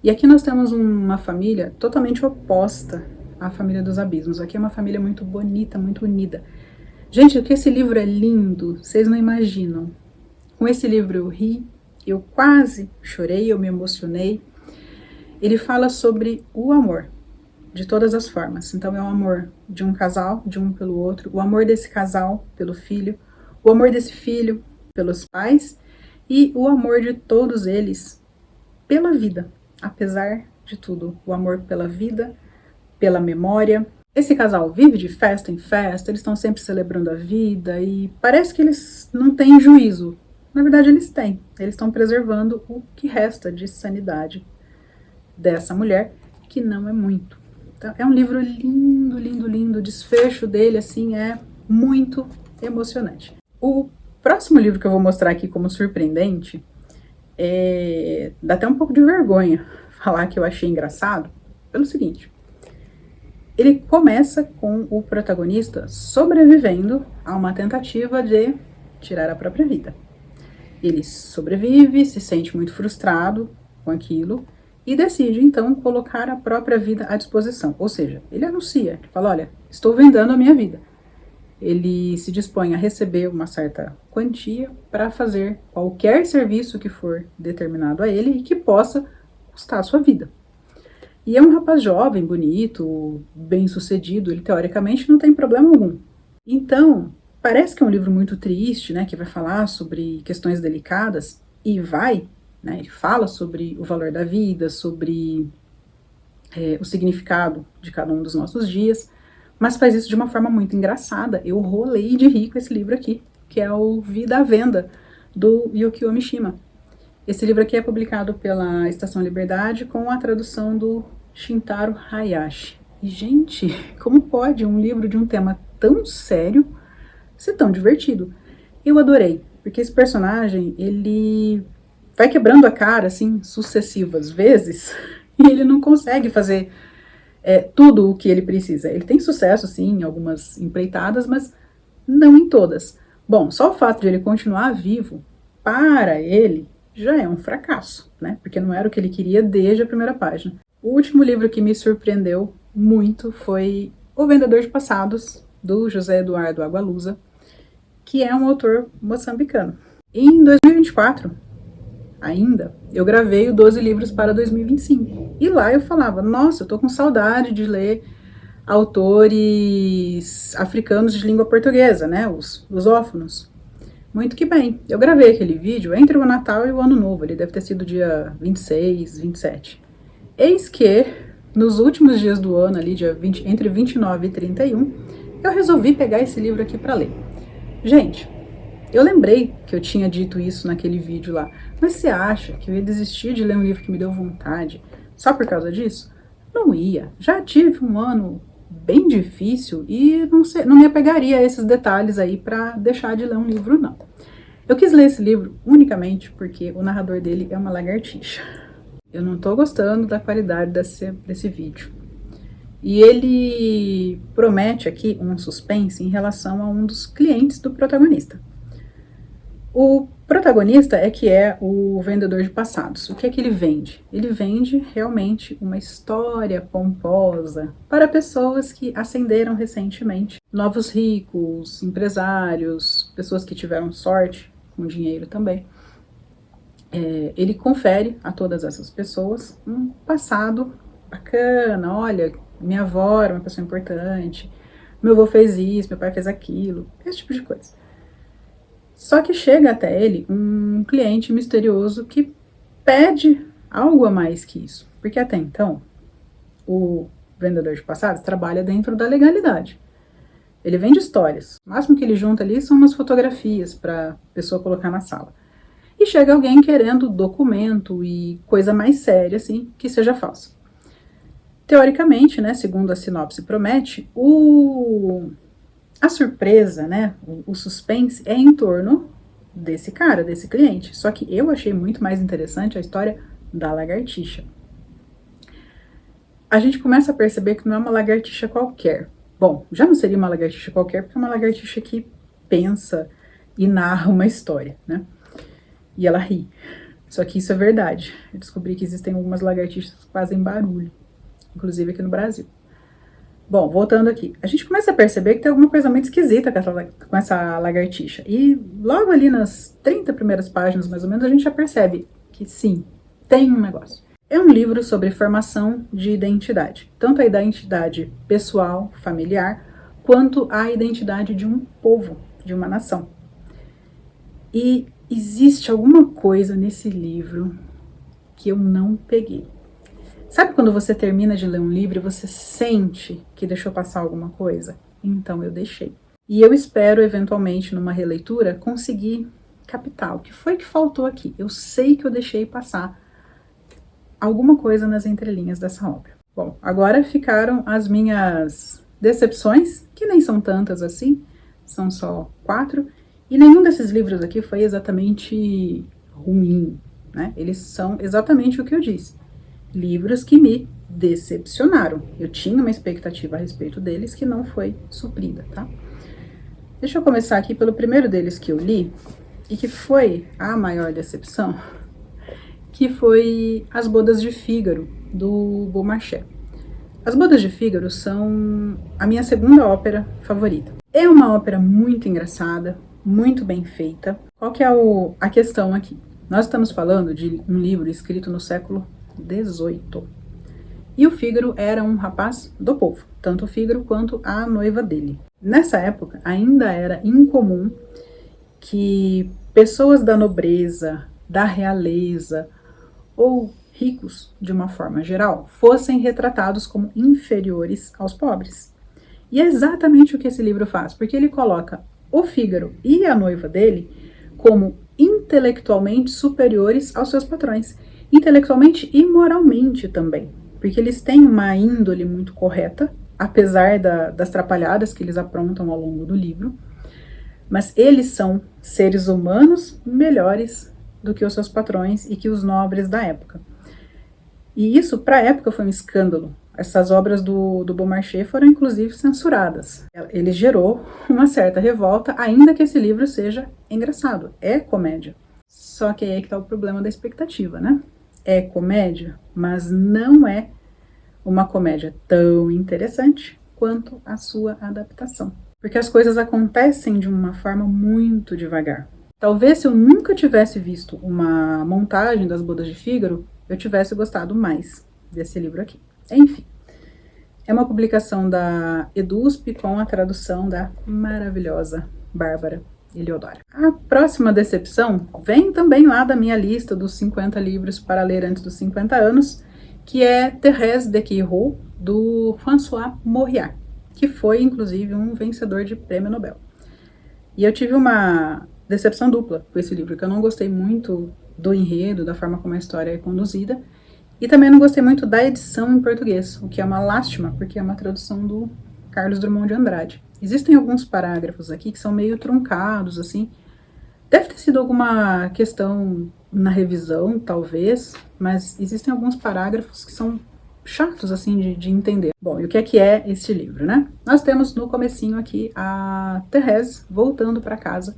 S1: E aqui nós temos uma família totalmente oposta à família dos abismos. Aqui é uma família muito bonita, muito unida. Gente, o que esse livro é lindo, vocês não imaginam. Com esse livro eu ri, eu quase chorei, eu me emocionei. Ele fala sobre o amor, de todas as formas. Então é o amor de um casal, de um pelo outro, o amor desse casal pelo filho, o amor desse filho pelos pais e o amor de todos eles pela vida, apesar de tudo. O amor pela vida, pela memória. Esse casal vive de festa em festa, eles estão sempre celebrando a vida e parece que eles não têm juízo. Na verdade eles têm, eles estão preservando o que resta de sanidade dessa mulher, que não é muito. Então, é um livro lindo, lindo, lindo, o desfecho dele assim é muito emocionante. O próximo livro que eu vou mostrar aqui como surpreendente, dá até um pouco de vergonha falar que eu achei engraçado, pelo seguinte: ele começa com o protagonista sobrevivendo a uma tentativa de tirar a própria vida. Ele sobrevive, se sente muito frustrado com aquilo e decide então colocar a própria vida à disposição. Ou seja, ele anuncia, ele fala: olha, estou vendendo a minha vida. Ele se dispõe a receber uma certa quantia para fazer qualquer serviço que for determinado a ele e que possa custar a sua vida. E é um rapaz jovem, bonito, bem-sucedido, ele teoricamente não tem problema algum. Então, parece que é um livro muito triste, né, que vai falar sobre questões delicadas, e vai, né, ele fala sobre o valor da vida, sobre o significado de cada um dos nossos dias, mas faz isso de uma forma muito engraçada. Eu rolei de rir com esse livro aqui, que é o Vida à Venda, do Yukio Mishima. Esse livro aqui é publicado pela Estação Liberdade com a tradução do Shintaro Hayashi. E, gente, como pode um livro de um tema tão sério ser tão divertido? Eu adorei, porque esse personagem, ele vai quebrando a cara, assim, sucessivas vezes, e ele não consegue fazer tudo o que ele precisa. Ele tem sucesso, sim, em algumas empreitadas, mas não em todas. Bom, só o fato de ele continuar vivo, para ele, já é um fracasso, né? Porque não era o que ele queria desde a primeira página. O último livro que me surpreendeu muito foi O Vendedor de Passados, do José Eduardo Agualusa, que é um autor moçambicano. Em 2024, ainda, eu gravei o 12 livros para 2025. E lá eu falava, nossa, eu tô com saudade de ler autores africanos de língua portuguesa, né, os lusófonos. Muito que bem, eu gravei aquele vídeo entre o Natal e o Ano Novo, ele deve ter sido dia 26, 27. Eis que, nos últimos dias do ano, ali, entre 29 e 31, eu resolvi pegar esse livro aqui para ler. Gente, eu lembrei que eu tinha dito isso naquele vídeo lá, mas você acha que eu ia desistir de ler um livro que me deu vontade só por causa disso? Não ia. Já tive um ano bem difícil e não me apegaria a esses detalhes aí para deixar de ler um livro, não. Eu quis ler esse livro unicamente porque o narrador dele é uma lagartixa. Eu não tô gostando da qualidade desse vídeo. E ele promete aqui um suspense em relação a um dos clientes do protagonista. O protagonista é o vendedor de passados. O que é que ele vende? Ele vende realmente uma história pomposa para pessoas que ascenderam recentemente. Novos ricos, empresários, pessoas que tiveram sorte com dinheiro também. Ele confere a todas essas pessoas um passado bacana. Olha, minha avó era uma pessoa importante, meu avô fez isso, meu pai fez aquilo, esse tipo de coisa. Só que chega até ele um cliente misterioso que pede algo a mais que isso. Porque até então, o vendedor de passados trabalha dentro da legalidade. Ele vende histórias. O máximo que ele junta ali são umas fotografias para a pessoa colocar na sala. E chega alguém querendo documento e coisa mais séria, assim, que seja falsa. Teoricamente, né, segundo a sinopse promete, a surpresa, né, o suspense é em torno desse cara, desse cliente. Só que eu achei muito mais interessante a história da lagartixa. A gente começa a perceber que não é uma lagartixa qualquer. Bom, já não seria uma lagartixa qualquer, porque é uma lagartixa que pensa e narra uma história, né? E ela ri. Só que isso é verdade. Eu descobri que existem algumas lagartixas que fazem barulho, inclusive aqui no Brasil. Bom, voltando aqui, a gente começa a perceber que tem alguma coisa muito esquisita com essa lagartixa. E logo ali nas 30 primeiras páginas, mais ou menos, a gente já percebe que sim, tem um negócio. É um livro sobre formação de identidade. Tanto a identidade pessoal, familiar, quanto a identidade de um povo, de uma nação. E existe alguma coisa nesse livro que eu não peguei. Sabe quando você termina de ler um livro e você sente que deixou passar alguma coisa? Então eu deixei. E eu espero, eventualmente, numa releitura, conseguir captar o que foi que faltou aqui. Eu sei que eu deixei passar alguma coisa nas entrelinhas dessa obra. Bom, agora ficaram as minhas decepções, que nem são tantas assim, são só 4, e nenhum desses livros aqui foi exatamente ruim, né? Eles são exatamente o que eu disse. Livros que me decepcionaram. Eu tinha uma expectativa a respeito deles que não foi suprida, tá? Deixa eu começar aqui pelo primeiro deles que eu li, e que foi a maior decepção, que foi As Bodas de Fígaro, do Beaumarchais. As Bodas de Fígaro são a minha segunda ópera favorita. É uma ópera muito engraçada, muito bem feita. Qual que é a questão aqui? Nós estamos falando de um livro escrito no século XVIII. E o Fígaro era um rapaz do povo, tanto o Fígaro quanto a noiva dele. Nessa época, ainda era incomum que pessoas da nobreza, da realeza ou ricos, de uma forma geral, fossem retratados como inferiores aos pobres. E é exatamente o que esse livro faz, porque ele coloca o Fígaro e a noiva dele como intelectualmente superiores aos seus patrões, intelectualmente e moralmente também, porque eles têm uma índole muito correta, apesar das trapalhadas que eles aprontam ao longo do livro, mas eles são seres humanos melhores do que os seus patrões e que os nobres da época. E isso, para a época, foi um escândalo. Essas obras do Beaumarchais foram, inclusive, censuradas. Ele gerou uma certa revolta, ainda que esse livro seja engraçado. É comédia. Só que aí é que está o problema da expectativa, né? É comédia, mas não é uma comédia tão interessante quanto a sua adaptação. Porque as coisas acontecem de uma forma muito devagar. Talvez se eu nunca tivesse visto uma montagem das Bodas de Fígaro, eu tivesse gostado mais desse livro aqui. Enfim, é uma publicação da EDUSP com a tradução da maravilhosa Bárbara Eliodora. A próxima decepção vem também lá da minha lista dos 50 livros para ler antes dos 50 anos, que é Thérèse de Queyrou, do François Mauriac, que foi, inclusive, um vencedor de prêmio Nobel. E eu tive uma decepção dupla com esse livro, que eu não gostei muito do enredo, da forma como a história é conduzida, e também não gostei muito da edição em português, o que é uma lástima, porque é uma tradução do Carlos Drummond de Andrade. Existem alguns parágrafos aqui que são meio truncados, assim. Deve ter sido alguma questão na revisão, talvez, mas existem alguns parágrafos que são chatos, assim, de entender. Bom, e o que é este livro, né? Nós temos no comecinho aqui a Thérèse voltando para casa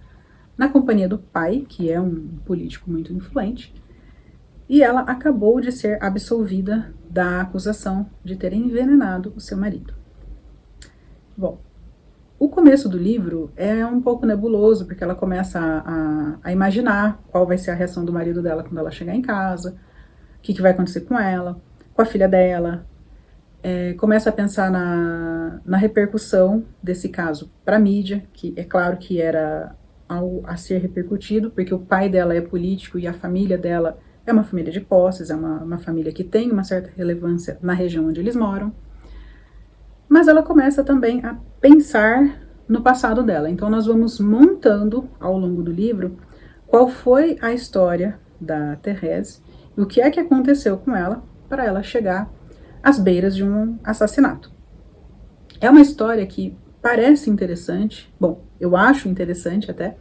S1: na companhia do pai, que é um político muito influente, e ela acabou de ser absolvida da acusação de ter envenenado o seu marido. Bom, o começo do livro é um pouco nebuloso, porque ela começa a imaginar qual vai ser a reação do marido dela quando ela chegar em casa, o que vai acontecer com ela, com a filha dela, começa a pensar na repercussão desse caso para a mídia, que é claro que era a ser repercutido, porque o pai dela é político e a família dela é uma família de posses, é uma família que tem uma certa relevância na região onde eles moram. Mas ela começa também a pensar no passado dela. Então nós vamos montando ao longo do livro qual foi a história da Thérèse e o que é que aconteceu com ela para ela chegar às beiras de um assassinato. É uma história que parece interessante, bom, eu acho interessante até,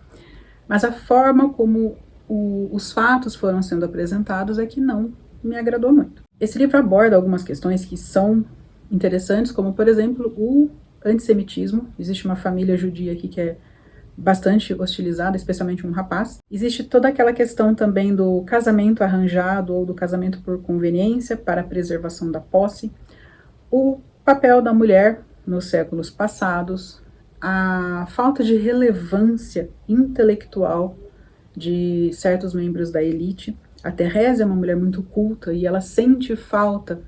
S1: mas a forma como os fatos foram sendo apresentados é que não me agradou muito. Esse livro aborda algumas questões que são interessantes, como, por exemplo, o antissemitismo. Existe uma família judia aqui que é bastante hostilizada, especialmente um rapaz. Existe toda aquela questão também do casamento arranjado ou do casamento por conveniência para a preservação da posse, o papel da mulher nos séculos passados, a falta de relevância intelectual de certos membros da elite. A Thérèse é uma mulher muito culta e ela sente falta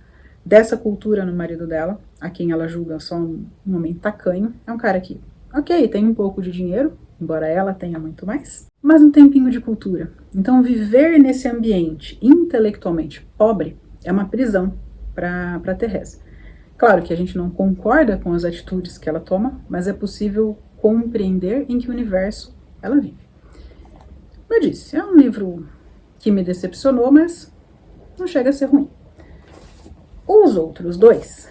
S1: dessa cultura no marido dela, a quem ela julga só um homem tacanho. É um cara que, ok, tem um pouco de dinheiro, embora ela tenha muito mais, mas um tempinho de cultura. Então viver nesse ambiente intelectualmente pobre é uma prisão para Thérèse. Claro que a gente não concorda com as atitudes que ela toma, mas é possível compreender em que universo ela vive. Como eu disse, é um livro que me decepcionou, mas não chega a ser ruim. Os outros dois,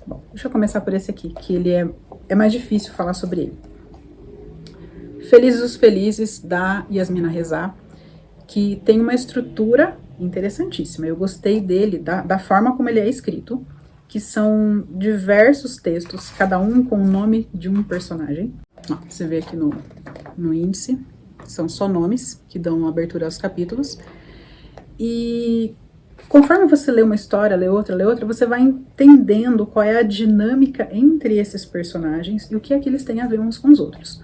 S1: bom, deixa eu começar por esse aqui, que ele é mais difícil falar sobre ele. Felizes os Felizes, da Yasmina Reza, que tem uma estrutura interessantíssima. Eu gostei dele, da forma como ele é escrito, que são diversos textos, cada um com o nome de um personagem. Ó, você vê aqui no índice, são só nomes que dão abertura aos capítulos. E conforme você lê uma história, lê outra, você vai entendendo qual é a dinâmica entre esses personagens e o que é que eles têm a ver uns com os outros.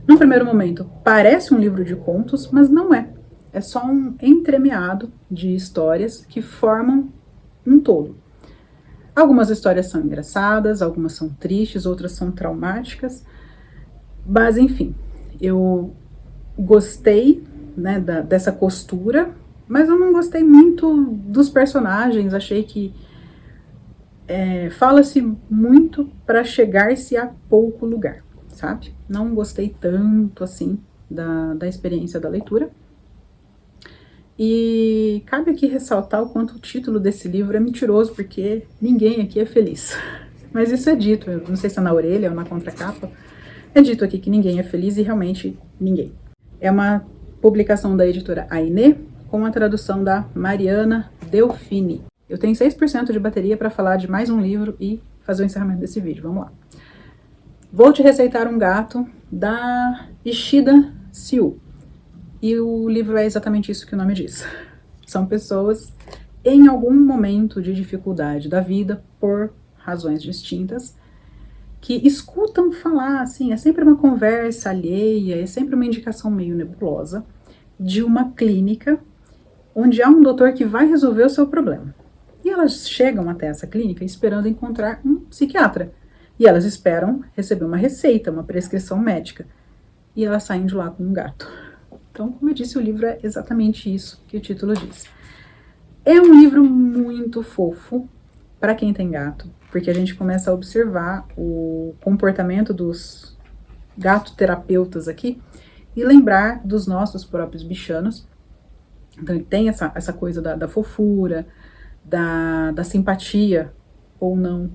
S1: Num primeiro momento, parece um livro de contos, mas não é. É só um entremeado de histórias que formam um todo. Algumas histórias são engraçadas, algumas são tristes, outras são traumáticas. Mas, enfim, eu gostei, né, dessa costura, mas eu não gostei muito dos personagens. Achei que fala-se muito para chegar-se a pouco lugar, sabe? Não gostei tanto, assim, da experiência da leitura. E cabe aqui ressaltar o quanto o título desse livro é mentiroso, porque ninguém aqui é feliz. Mas isso é dito, eu não sei se é na orelha ou na contracapa, é dito aqui que ninguém é feliz e realmente ninguém. É uma publicação da editora Ainê, com a tradução da Mariana Delfini. Eu tenho 6% de bateria para falar de mais um livro e fazer o encerramento desse vídeo. Vamos lá. Vou te receitar um gato, da Ishida Siu. E o livro é exatamente isso que o nome diz. São pessoas em algum momento de dificuldade da vida, por razões distintas, que escutam falar, assim, é sempre uma conversa alheia, é sempre uma indicação meio nebulosa, de uma clínica onde há um doutor que vai resolver o seu problema. E elas chegam até essa clínica esperando encontrar um psiquiatra. E elas esperam receber uma receita, uma prescrição médica. E elas saem de lá com um gato. Então, como eu disse, o livro é exatamente isso que o título diz. É um livro muito fofo para quem tem gato, porque a gente começa a observar o comportamento dos gato-terapeutas aqui e lembrar dos nossos próprios bichanos. Então, ele tem essa coisa da fofura, da simpatia, ou não,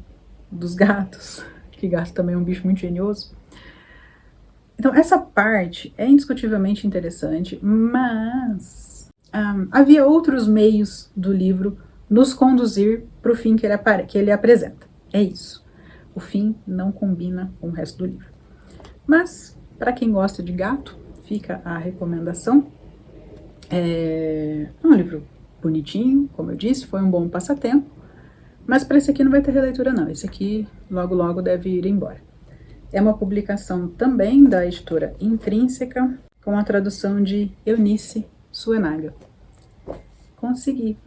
S1: dos gatos, que gato também é um bicho muito genioso. Então, essa parte é indiscutivelmente interessante, mas havia outros meios do livro nos conduzir para o fim que ele apresenta. É isso. O fim não combina com o resto do livro. Mas, para quem gosta de gato, fica a recomendação. É um livro bonitinho, como eu disse, foi um bom passatempo. Mas para esse aqui não vai ter releitura não, esse aqui logo logo deve ir embora. É uma publicação também da editora Intrínseca, com a tradução de Eunice Suenaga. Consegui.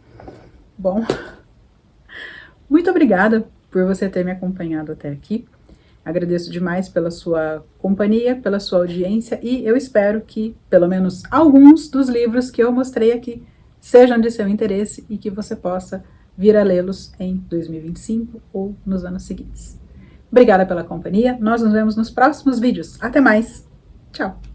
S1: Bom, muito obrigada por você ter me acompanhado até aqui. Agradeço demais pela sua companhia, pela sua audiência e eu espero que pelo menos alguns dos livros que eu mostrei aqui sejam de seu interesse e que você possa vir a lê-los em 2025 ou nos anos seguintes. Obrigada pela companhia, nós nos vemos nos próximos vídeos. Até mais! Tchau!